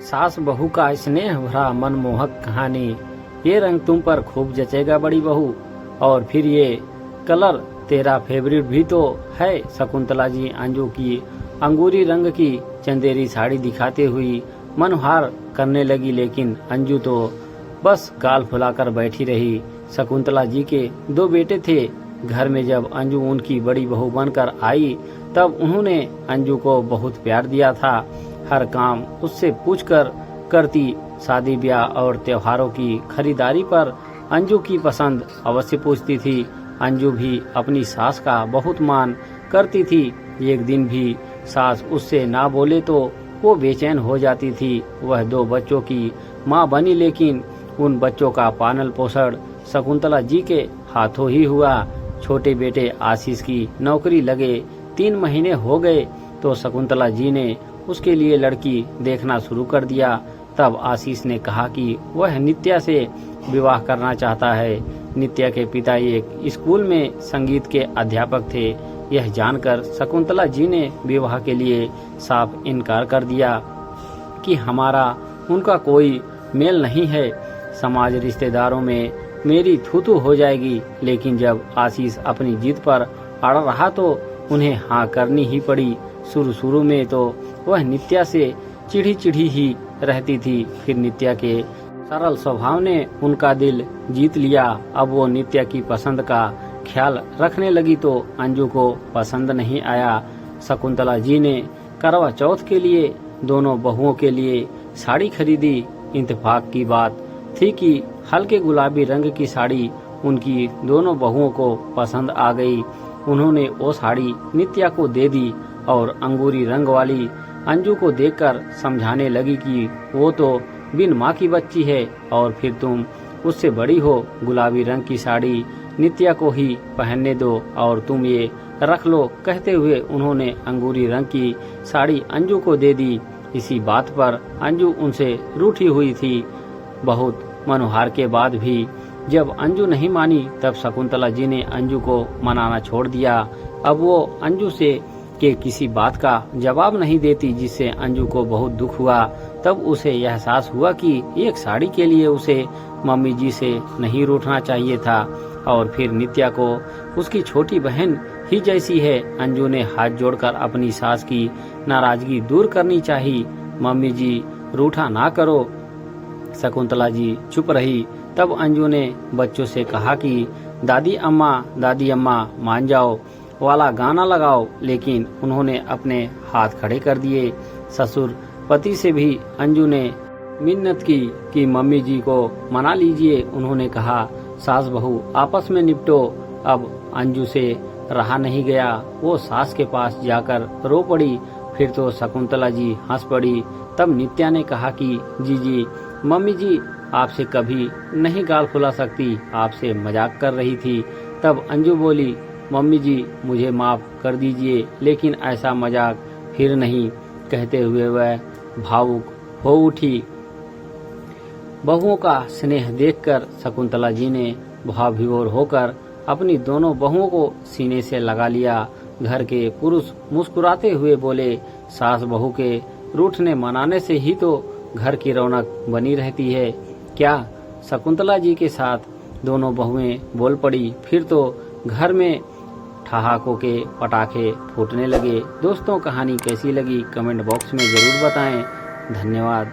सास बहू का स्नेह भरा मनमोहक कहानी। ये रंग तुम पर खूब जचेगा बड़ी बहू। और फिर ये कलर तेरा फेवरेट भी तो है। शकुंतला जी अंजू की अंगूरी रंग की चंदेरी साड़ी दिखाते हुई मनहार करने लगी, लेकिन अंजू तो बस गाल फुलाकर बैठी रही। शकुंतला जी के 2 बेटे थे घर में। जब अंजू उनकी बड़ी बहू बनकर आई तब उन्होंने अंजू को बहुत प्यार दिया था। हर काम उससे पूछकर करती। शादी ब्याह और त्योहारों की खरीदारी पर अंजू की पसंद अवश्य पूछती थी। अंजू भी अपनी सास का बहुत मान करती थी। एक दिन भी सास उससे ना बोले तो वो बेचैन हो जाती थी। वह 2 बच्चों की माँ बनी, लेकिन उन बच्चों का पालन पोषण शकुंतला जी के हाथों ही हुआ। छोटे बेटे आशीष की नौकरी लगे 3 महीने हो गए तो शकुंतला जी ने उसके लिए लड़की देखना शुरू कर दिया। तब आशीष ने कहा कि वह नित्या से विवाह करना चाहता है। नित्या के पिता एक स्कूल में संगीत के अध्यापक थे। यह जानकर शकुंतला जी ने विवाह के लिए साफ इनकार कर दिया कि हमारा उनका कोई मेल नहीं है। समाज रिश्तेदारों में मेरी थूथू हो जाएगी। लेकिन जब आशीष अपनी जिद पर अड़ रहा तो उन्हें हाँ करनी ही पड़ी। शुरू में तो वह नित्या से चिढ़ी ही रहती थी, फिर नित्या के सरल स्वभाव ने उनका दिल जीत लिया। अब वो नित्या की पसंद का ख्याल रखने लगी तो अंजू को पसंद नहीं आया। शकुंतला जी ने करवा चौथ के लिए दोनों बहुओं के लिए साड़ी खरीदी। इत्तेफाक की बात थी कि हल्के गुलाबी रंग की साड़ी उनकी दोनों बहुओं को पसंद आ गई। उन्होंने वो साड़ी नित्या को दे दी और अंगूरी रंग वाली अंजू को देखकर समझाने लगी कि वो तो बिन माँ की बच्ची है और फिर तुम उससे बड़ी हो। गुलाबी रंग की साड़ी नित्या को ही पहनने दो और तुम ये रख लो। कहते हुए उन्होंने अंगूरी रंग की साड़ी अंजू को दे दी। इसी बात पर अंजू उनसे रूठी हुई थी। बहुत मनोहार के बाद भी जब अंजू नहीं मानी तब शकुंतला जी ने अंजू को मनाना छोड़ दिया। अब वो अंजू से के किसी बात का जवाब नहीं देती, जिससे अंजू को बहुत दुख हुआ। तब उसे यह एहसास हुआ कि एक साड़ी के लिए उसे मम्मी जी से नहीं रूठना चाहिए था। और फिर नित्या को उसकी छोटी बहन ही जैसी है। अंजू ने हाथ जोड़कर अपनी सास की नाराजगी दूर करनी चाहिए। मम्मी जी रूठा ना करो। शकुंतला जी चुप रही। तब अंजू ने बच्चों से कहा कि दादी अम्मा मान जाओ वाला गाना लगाओ, लेकिन उन्होंने अपने हाथ खड़े कर दिए। ससुर पति से भी अंजू ने मिन्नत की कि मम्मी जी को मना लीजिए। उन्होंने कहा सास बहू आपस में निपटो। अब अंजू से रहा नहीं गया। वो सास के पास जाकर रो पड़ी। फिर तो शकुंतला जी हंस पड़ी। तब नित्या ने कहा कि जी मम्मी जी आपसे कभी नहीं गाल फुला सकती, आपसे मजाक कर रही थी। तब अंजू बोली मम्मी जी मुझे माफ कर दीजिए, लेकिन ऐसा मजाक फिर नहीं। कहते हुए वह भावुक हो उठी। बहुओं का स्नेह देखकर शकुंतला जी ने भावविभोर होकर अपनी दोनों बहुओं को सीने से लगा लिया। घर के पुरुष मुस्कुराते हुए बोले सास बहू के रूठने मनाने से ही तो घर की रौनक बनी रहती है क्या। शकुंतला जी के साथ दोनों बहुएं बोल पड़ी। फिर तो घर में ठहाकों के पटाखे फूटने लगे। दोस्तों कहानी कैसी लगी कमेंट बॉक्स में जरूर बताएं। धन्यवाद।